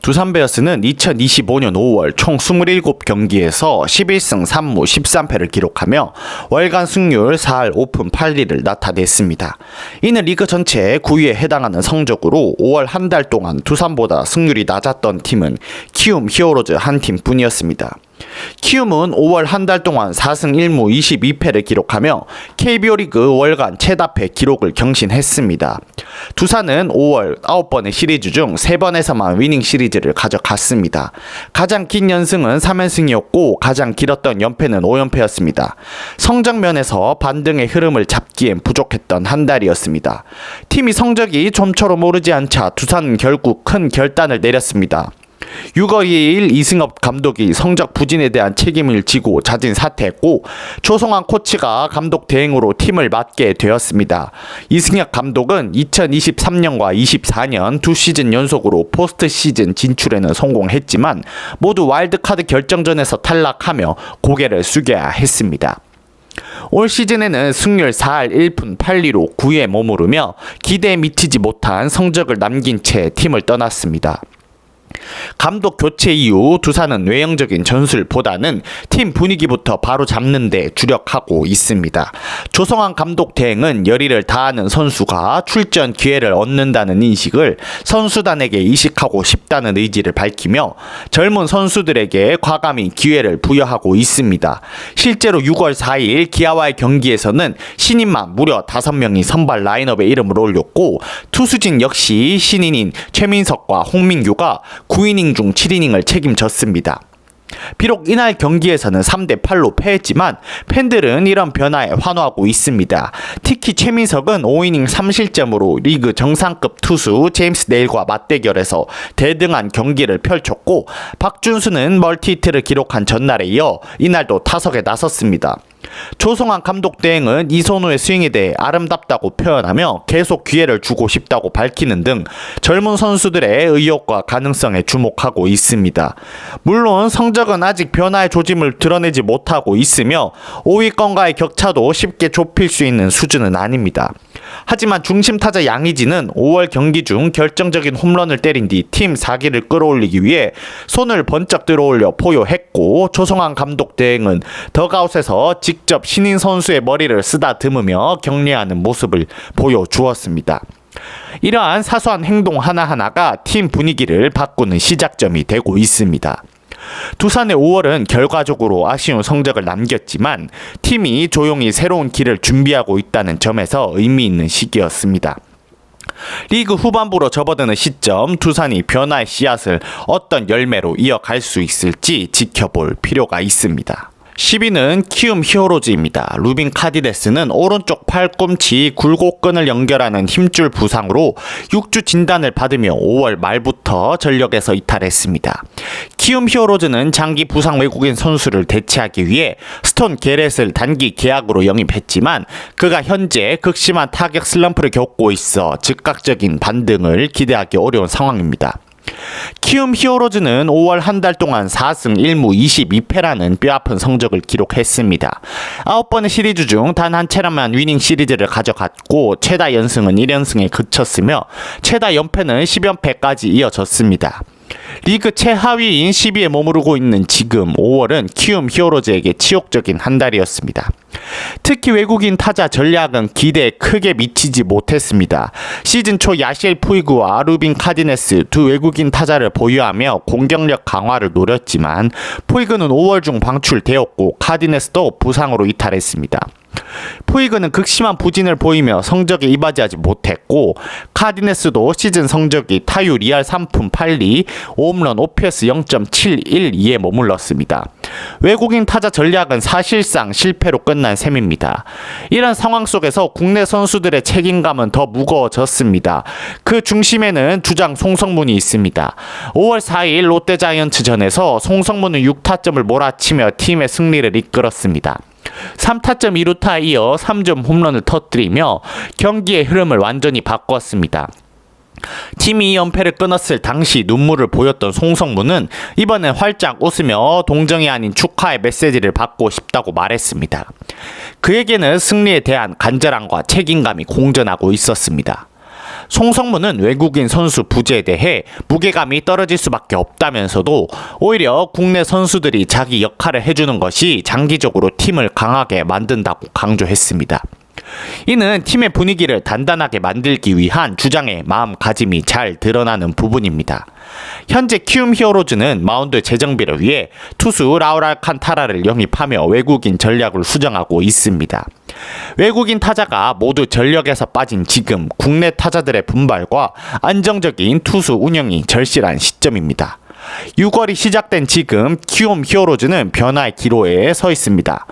두산 베어스는 2025년 5월 총 27경기에서 11승 3무 13패를 기록하며 월간 승률 4할 5푼 8리를 나타냈습니다. 이는 리그 전체 9위에 해당하는 성적으로 5월 한 달 동안 두산보다 승률이 낮았던 팀은 키움 히어로즈 한 팀뿐이었습니다. 키움은 5월 한 달 동안 4승 1무 22패를 기록하며 KBO 리그 월간 최다패 기록을 경신했습니다. 두산은 5월 9번의 시리즈 중 3번에서만 위닝 시리즈를 가져갔습니다. 가장 긴 연승은 3연승이었고 가장 길었던 연패는 5연패였습니다. 성적면에서 반등의 흐름을 잡기엔 부족했던 한 달이었습니다. 팀이 성적이 좀처럼 오르지 않자 두산은 결국 큰 결단을 내렸습니다. 6월 2일 이승엽 감독이 성적 부진에 대한 책임을 지고 자진 사퇴했고 조성환 코치가 감독 대행으로 팀을 맡게 되었습니다. 이승엽 감독은 2023년과 24년 두 시즌 연속으로 포스트 시즌 진출에는 성공했지만 모두 와일드카드 결정전에서 탈락하며 고개를 숙여야 했습니다. 올 시즌에는 승률 4할 1푼 8리로 9위에 머무르며 기대에 미치지 못한 성적을 남긴 채 팀을 떠났습니다. 감독 교체 이후 두산은 외형적인 전술보다는 팀 분위기부터 바로 잡는 데 주력하고 있습니다. 조성환 감독 대행은 열의를 다하는 선수가 출전 기회를 얻는다는 인식을 선수단에게 이식하고 싶다는 의지를 밝히며 젊은 선수들에게 과감히 기회를 부여하고 있습니다. 실제로 6월 4일 기아와의 경기에서는 신인만 무려 5명이 선발 라인업에 이름을 올렸고 투수진 역시 신인인 최민석과 홍민규가 9이닝 중 7이닝을 책임졌습니다. 비록 이날 경기에서는 3대8로 패했지만 팬들은 이런 변화에 환호하고 있습니다. 특히 최민석은 5이닝 3실점으로 리그 정상급 투수 제임스 네일과 맞대결에서 대등한 경기를 펼쳤고 박준수는 멀티히트를 기록한 전날에 이어 이날도 타석에 나섰습니다. 조성환 감독 대행은 이선호의 스윙에 대해 아름답다고 표현하며 계속 기회를 주고 싶다고 밝히는 등 젊은 선수들의 의욕과 가능성에 주목하고 있습니다. 물론 성적은 아직 변화의 조짐을 드러내지 못하고 있으며 5위권과의 격차도 쉽게 좁힐 수 있는 수준은 아닙니다. 하지만 중심 타자 양의지는 5월 경기 중 결정적인 홈런을 때린 뒤 팀 4기를 끌어올리기 위해 손을 번쩍 들어올려 포효했고 조성환 감독 대행은 덕아웃에서 직접 신인 선수의 머리를 쓰다듬으며 격려하는 모습을 보여주었습니다. 이러한 사소한 행동 하나하나가 팀 분위기를 바꾸는 시작점이 되고 있습니다. 두산의 5월은 결과적으로 아쉬운 성적을 남겼지만 팀이 조용히 새로운 길을 준비하고 있다는 점에서 의미 있는 시기였습니다. 리그 후반부로 접어드는 시점 두산이 변화의 씨앗을 어떤 열매로 이어갈 수 있을지 지켜볼 필요가 있습니다. 10위는 키움 히어로즈입니다. 루빈 카디네스는 오른쪽 팔꿈치 굴곡근을 연결하는 힘줄 부상으로 6주 진단을 받으며 5월 말부터 전력에서 이탈했습니다. 키움 히어로즈는 장기 부상 외국인 선수를 대체하기 위해 스톤 게렛을 단기 계약으로 영입했지만 그가 현재 극심한 타격 슬럼프를 겪고 있어 즉각적인 반등을 기대하기 어려운 상황입니다. 키움 히어로즈는 5월 한 달 동안 4승 1무 22패라는 뼈아픈 성적을 기록했습니다. 9번의 시리즈 중 단 한 차례만 위닝 시리즈를 가져갔고 최다 연승은 1연승에 그쳤으며 최다 연패는 10연패까지 이어졌습니다. 리그 최하위인 10위에 머무르고 있는 지금 5월은 키움 히어로즈에게 치욕적인 한 달이었습니다. 특히 외국인 타자 전략은 기대에 크게 미치지 못했습니다. 시즌 초 야시엘 푸이그와 루빈 카디네스 두 외국인 타자를 보유하며 공격력 강화를 노렸지만 푸이그는 5월 중 방출되었고 카디네스도 부상으로 이탈했습니다. 푸이그는 극심한 부진을 보이며 성적에 이바지하지 못했고 카디네스도 시즌 성적이 타율 2할 3푼 8리 5홈런 OPS 0.712에 머물렀습니다. 외국인 타자 전략은 사실상 실패로 끝난 셈입니다. 이런 상황 속에서 국내 선수들의 책임감은 더 무거워졌습니다. 그 중심에는 주장 송성문이 있습니다. 5월 4일 롯데자이언츠전에서 송성문은 6타점을 몰아치며 팀의 승리를 이끌었습니다. 3타점 2루타에 이어 3점 홈런을 터뜨리며 경기의 흐름을 완전히 바꿨습니다. 팀이 2연패를 끊었을 당시 눈물을 보였던 송성문은 이번엔 활짝 웃으며 동정이 아닌 축하의 메시지를 받고 싶다고 말했습니다. 그에게는 승리에 대한 간절함과 책임감이 공존하고 있었습니다. 송성문은 외국인 선수 부재에 대해 무게감이 떨어질 수밖에 없다면서도 오히려 국내 선수들이 자기 역할을 해주는 것이 장기적으로 팀을 강하게 만든다고 강조했습니다. 이는 팀의 분위기를 단단하게 만들기 위한 주장의 마음가짐이 잘 드러나는 부분입니다. 현재 키움 히어로즈는 마운드 재정비를 위해 투수 라울 알칸타라를 영입하며 외국인 전략을 수정하고 있습니다. 외국인 타자가 모두 전력에서 빠진 지금 국내 타자들의 분발과 안정적인 투수 운영이 절실한 시점입니다. 6월이 시작된 지금 키움 히어로즈는 변화의 기로에 서 있습니다.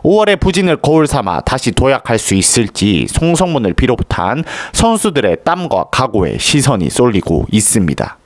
5월의 부진을 거울 삼아 다시 도약할 수 있을지 송성문을 비롯한 선수들의 땀과 각오에 시선이 쏠리고 있습니다.